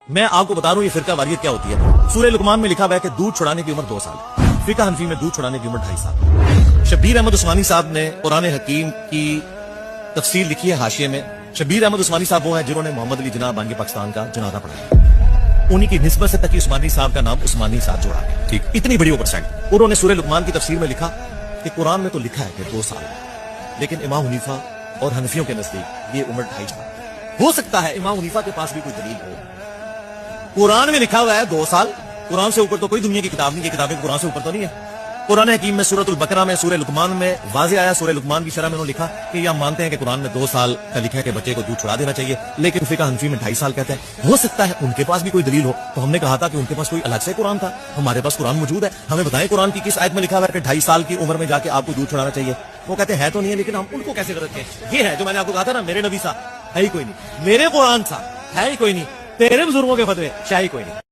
میں آپ کو بتا رہا ہوں یہ فرقہ واریت کیا ہوتی ہے. سورہ لقمان میں لکھا ہوا ہے کہ دودھ چھڑانے کی عمر 2 سال. فقہ حنفی میں دودھ چھڑانے کی عمر 2.5 سال. شبیر احمد عثمانی صاحب نے قرآن حکیم کی تفسیر لکھی ہے حاشیے میں. شبیر احمد عثمانی صاحب وہ ہیں جنہوں نے محمد علی جناح بانگی پاکستان کا جنازہ پڑھایا. انہی کی نسبت سے تقی عثمانی صاحب کا نام عثمانی صاحب جوڑا ہے. ٹھیک, اتنی بڑی اوور سائڈ. انہوں نے سورہ لقمان کی تفسیر میں لکھا کہ قرآن میں تو لکھا ہے کہ 2 سال, لیکن امام حنیفہ اور حنفیوں کے نزدیک یہ عمر 2.5 سال. ہو سکتا ہے امام حنیفہ کے پاس بھی کوئی دلیل ہو. قرآن میں لکھا ہوا ہے 2 سال, قرآن سے اوپر تو کوئی دنیا کی کتاب نہیں. یہ کتابیں قرآن سے اوپر تو نہیں ہے. قرآن حکیم میں سورۃ البقرہ میں سورہ لقمان میں واضح آیا. سورہ لقمان کی شرح میں انہوں نے لکھا کہ یہ ہم مانتے ہیں کہ قرآن میں 2 سال کا لکھا ہے کہ بچے کو دودھ چھڑا دینا چاہیے, لیکن فقہ حنفی میں 2.5 سال کہتا ہے. ہو سکتا ہے ان کے پاس بھی کوئی دلیل ہو. تو ہم نے کہا تھا کہ ان کے پاس کوئی الگ سے قرآن تھا. ہمارے پاس قرآن موجود ہے, ہمیں بتائیں قرآن کی کس آیت میں لکھا ہوا ہے کہ 2.5 سال کی عمر میں جا کے آپ کو دودھ چھڑانا چاہیے. وہ کہتے ہیں تو نہیں ہے, لیکن ہم ان کو کیسے غلط کہیں. یہ ہے جو میں نے آپ کو کہا تھا نا, میرے نبی صاحب ہے ہی کوئی نہیں, میرے قرآن صاحب ہے ہی کوئی نہیں, تیرے بزرگوں کے فتوے شاہی کوئی نہیں.